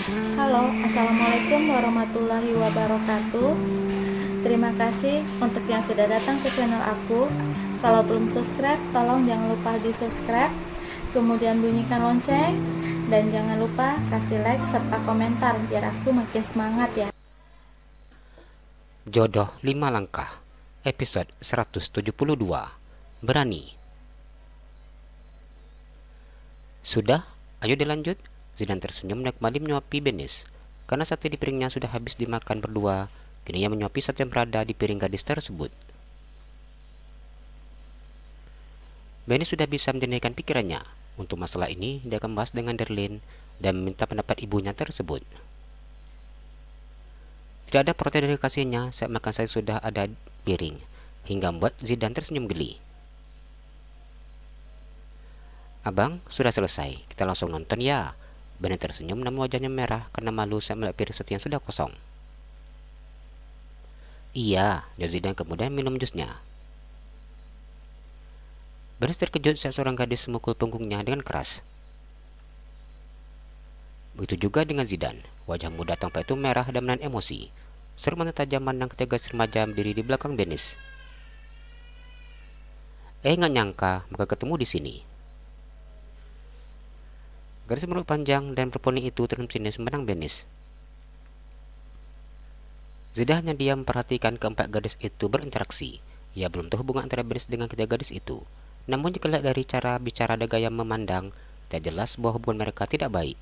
Halo, Assalamualaikum warahmatullahi wabarakatuh. Terima kasih untuk yang sudah datang ke channel aku. Kalau belum subscribe, tolong jangan lupa di subscribe, kemudian bunyikan lonceng, dan jangan lupa kasih like serta komentar biar aku makin semangat ya. Jodoh 5 Langkah, episode 172. Berani. Sudah? Ayo dilanjut. Zidan tersenyum dan kembali menyuapi Benis. Karena sate di piringnya sudah habis dimakan berdua, kini ia menyuapi sate yang berada di piring gadis tersebut. Benis sudah bisa menjernihkan pikirannya. Untuk masalah ini, dia akan membahas dengan Derlin dan meminta pendapat ibunya tersebut. Tidak ada protes dari kasihnya saat makan saya sudah ada piring, hingga membuat Zidan tersenyum geli. Abang, sudah selesai. Kita langsung nonton ya. Benar tersenyum namun wajahnya merah karena malu saat melihat piring sate yang sudah kosong. Iya, jawab Zidan kemudian minum jusnya. Benar terkejut saat seorang gadis memukul punggungnya dengan keras. Begitu juga dengan Zidan. Wajah muda tampak itu merah dan menahan emosi. Seru mata tajam mandang ketiga remaja berdiri di belakang Benis. Nggak nyangka bakal ketemu di sini. Garis merut panjang dan berponi itu tersenyum sinis memandang Benis. Zidan hanya diam memperhatikan keempat gadis itu berinteraksi. Ia belum tahu hubungan antara Benis dengan ketiga gadis itu. Namun jika lihat dari cara bicara dan gaya memandang, tidak jelas bahwa hubungan mereka tidak baik.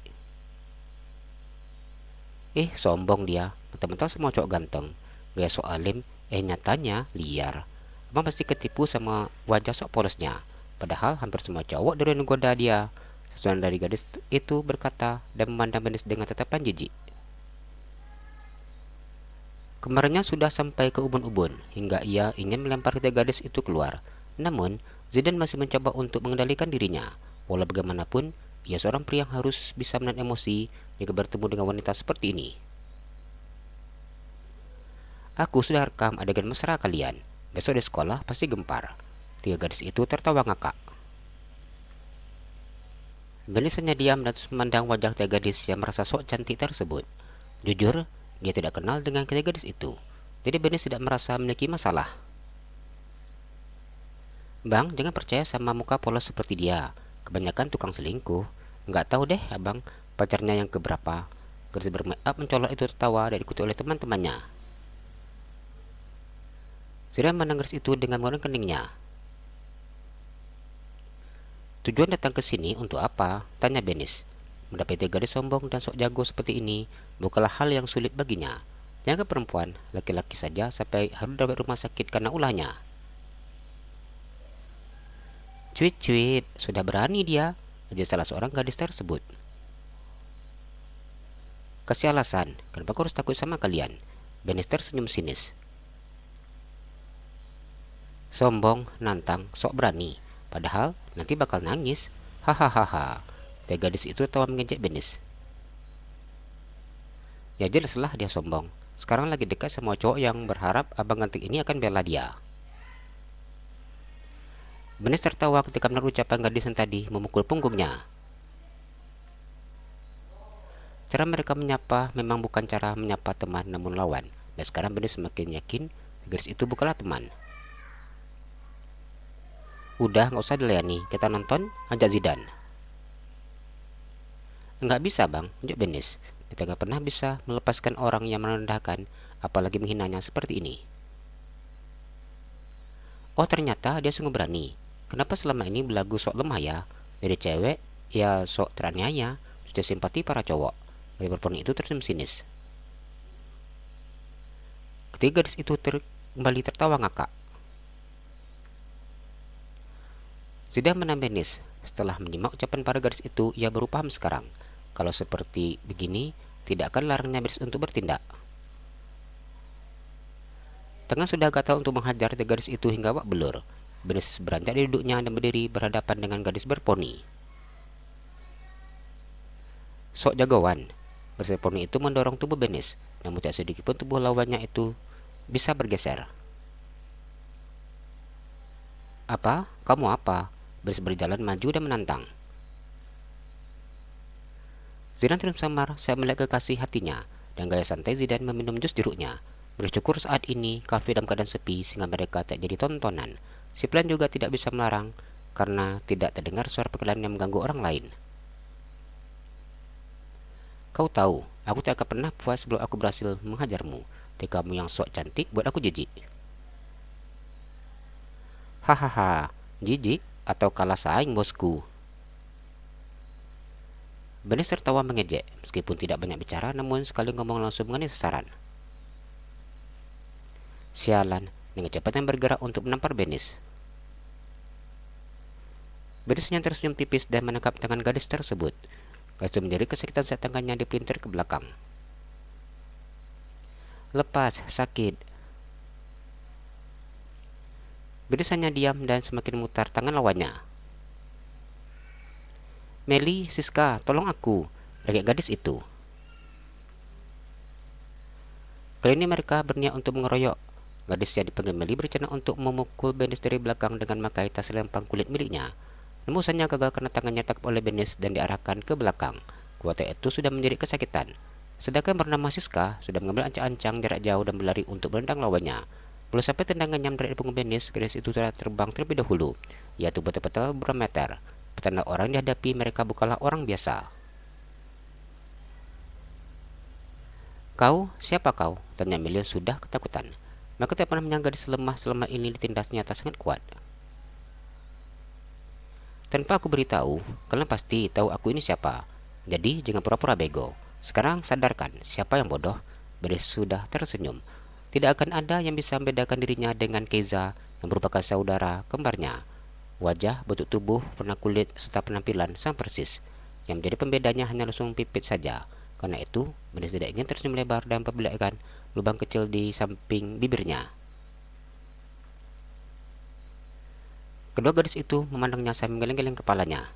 Sombong dia. Mentang-mentang semua cowok ganteng. Gaya sok alim, nyatanya liar. Abang pasti ketipu sama wajah sok polosnya. Padahal hampir semua cowok dari menggoda dia. Seseorang dari gadis itu berkata dan memandang Benis dengan tatapan jijik. Kemarinnya sudah sampai ke ubun-ubun hingga ia ingin melempar ketiga gadis itu keluar. Namun, Zidan masih mencoba untuk mengendalikan dirinya. Walau bagaimanapun, ia seorang pria yang harus bisa menahan emosi jika bertemu dengan wanita seperti ini. Aku sudah rekam adegan mesra kalian. Besok di sekolah pasti gempar. Tiga gadis itu tertawa ngakak. Benis hanya diam dan terus memandang wajah ketiga gadis yang merasa sok cantik tersebut. Jujur, dia tidak kenal dengan ketiga gadis itu. Jadi Benis tidak merasa memiliki masalah. Bang, jangan percaya sama muka polos seperti dia. Kebanyakan tukang selingkuh. Nggak tahu deh, abang, pacarnya yang keberapa. Gadis bermake up mencolok itu tertawa dan diikuti oleh teman-temannya. Zidan memandang gadis itu dengan menggunakan keningnya. Tujuan datang ke sini untuk apa? Tanya Benis. Mendapati gadis sombong dan sok jago seperti ini bukanlah hal yang sulit baginya. Yang ke perempuan, laki-laki saja sampai harus dirawat rumah sakit karena ulahnya. Cuit-cuit, sudah berani dia, aja salah seorang gadis tersebut. Kasih alasan, kenapa aku harus takut sama kalian? Benis tersenyum sinis. Sombong, nantang, sok berani. Padahal nanti bakal nangis. Hahaha. Teh gadis itu tawa mengejek Benis. Ya jelaslah dia sombong. Sekarang lagi dekat sama cowok yang berharap abang ganteng ini akan bela dia. Benis tertawa ketika mendengar ucapan gadis yang tadi memukul punggungnya. Cara mereka menyapa memang bukan cara menyapa teman namun lawan. Dan sekarang Benis semakin yakin gadis itu bukanlah teman. Udah, nggak usah dilayani. Kita nonton, ajak Zidan. Nggak bisa bang, unjuk Benis. Kita nggak pernah bisa melepaskan orang yang merendahkan, apalagi menghinanya seperti ini. Oh ternyata dia sungguh berani. Kenapa selama ini belagu sok lemah ya? Dari cewek, ya sok teraniaya. Sudah simpati para cowok. Dari perempuan itu tersenyum sinis. Ketiga gadis itu kembali tertawa ngakak. Zidan menambah Benis. Setelah menyimak ucapan para gadis itu, ia baru paham sekarang. Kalau seperti begini, tidak akan larangnya Benis untuk bertindak. Tangan sudah gatal untuk menghajar gadis itu hingga babak belur. Benis beranjak dari duduknya dan berdiri berhadapan dengan gadis berponi. Sok jagoan. Gadis berponi itu mendorong tubuh Benis, namun tak sedikit pun tubuh lawannya itu bisa bergeser. Apa? Kamu apa? Benis berjalan maju dan menantang. Zidane terus samar saat melihat kekasih hatinya, dan gaya santai Zidane meminum jus jeruknya. Bersyukur saat ini kafe dalam keadaan sepi sehingga mereka tak jadi tontonan. Si pelayan juga tidak bisa melarang karena tidak terdengar suara perkelahian yang mengganggu orang lain. Kau tahu, aku tak akan pernah puas sebelum aku berhasil menghajarmu. Tikamu yang sok cantik buat aku jijik. Hahaha, jijik atau kalah saing bosku? Benis tertawa mengejek, meskipun tidak banyak bicara, namun sekali ngomong langsung mengenai sasaran. Sialan, dengan cepat yang bergerak untuk menampar Benis. Benis hanya tersenyum tipis dan menangkap tangan gadis tersebut. Gadis itu menjadi kesakitan saat tangannya dipelintir ke belakang. Lepas, sakit. Benis hanya diam dan semakin memutar tangan lawannya. Meli, Siska, tolong aku, teriak gadis itu. Kali ini mereka berniat untuk mengeroyok. Gadis yang dipanggil Meli berencana untuk memukul Benis dari belakang dengan memakai tas lempang kulit miliknya. Namun usahanya gagal karena tangannya ditangkap oleh Benis dan diarahkan ke belakang. Kuota itu sudah menjadi kesakitan. Sedangkan bernama Siska sudah mengambil ancang-ancang jarak jauh dan berlari untuk menendang lawannya. Belum sampai tendangannya mendarat di punggung Benis, gadis itu sudah terbang terlebih dahulu, yaitu betul-betul beberapa meter. Petanda orang dihadapi mereka bukanlah orang biasa. Kau, siapa kau? Tanya Meli sudah ketakutan. Mereka tak pernah menyangka gadis lemah ini ditindasnya tak sangat kuat. Tanpa aku beritahu, kalian pasti tahu aku ini siapa. Jadi jangan pura-pura bego. Sekarang sadarkan siapa yang bodoh. Benis sudah tersenyum. Tidak akan ada yang bisa membedakan dirinya dengan Keiza yang merupakan saudara kembarnya. Wajah, bentuk tubuh, warna kulit, serta penampilan sama persis. Yang menjadi pembedanya hanya langsung pipit saja. Karena itu, Benis tidak ingin tersenyum lebar dan memperlihatkan lubang kecil di samping bibirnya. Kedua gadis itu memandangnya sambil geleng-geleng kepalanya.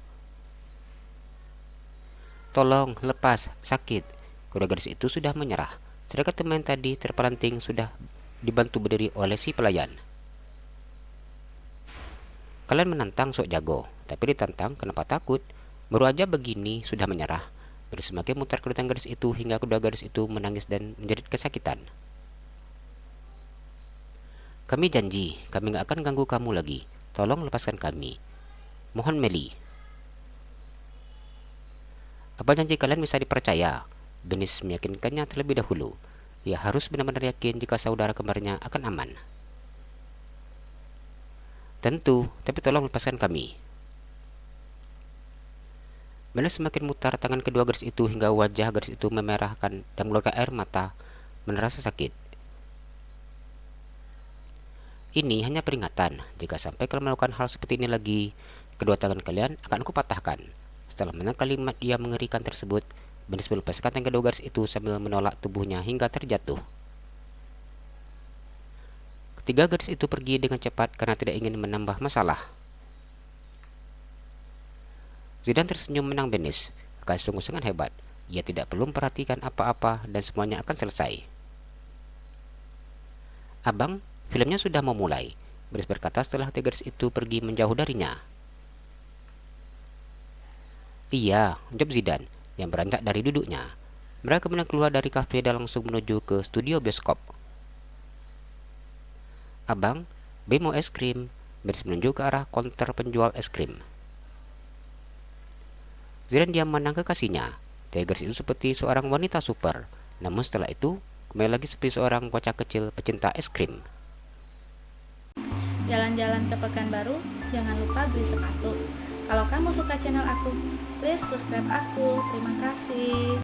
Tolong, lepas, sakit. Kedua gadis itu sudah menyerah. Sedangkan teman tadi terpelanting sudah dibantu berdiri oleh si pelayan. Kalian menantang sok jago, tapi ditantang kenapa takut? Baru aja begini sudah menyerah. Benis semakin mutar kedutaan gadis itu hingga kedua gadis itu menangis dan menjerit kesakitan. Kami janji, kami gak akan ganggu kamu lagi. Tolong lepaskan kami. Mohon Meli. Apa janji kalian bisa dipercaya? Benis meyakinkannya terlebih dahulu. Ia harus benar-benar yakin jika saudara kembarnya akan aman. Tentu, tapi tolong lepaskan kami. Benis semakin mutar tangan kedua gadis itu hingga wajah gadis itu memerahkan dan mengeluarkan air mata, merasa sakit. Ini hanya peringatan, jika sampai kalian melakukan hal seperti ini lagi, kedua tangan kalian akan aku patahkan. Setelah mendengar kalimat yang mengerikan tersebut, Benis melepaskan tangan kedua gadis itu sambil menolak tubuhnya hingga terjatuh. Ketiga gadis itu pergi dengan cepat karena tidak ingin menambah masalah. Zidane tersenyum menang Benis. Kakak sungguh-sungguh hebat. Ia tidak perlu memperhatikan apa-apa dan semuanya akan selesai. Abang, filmnya sudah mau mulai. Benis berkata setelah tiga gadis itu pergi menjauh darinya. Iya, jawab Zidane yang beranjak dari duduknya. Mereka kemudian keluar dari kafe dan langsung menuju ke studio bioskop. Abang, B mau es krim. Benis menunjuk ke arah konter penjual es krim. Zidane diam memandang kekasihnya. Tigers itu seperti seorang wanita super. Namun setelah itu, kembali lagi seperti seorang bocah kecil pecinta es krim. Jalan-jalan ke Pekanbaru, jangan lupa beli sepatu. Kalau kamu suka channel aku, please subscribe aku. Terima kasih.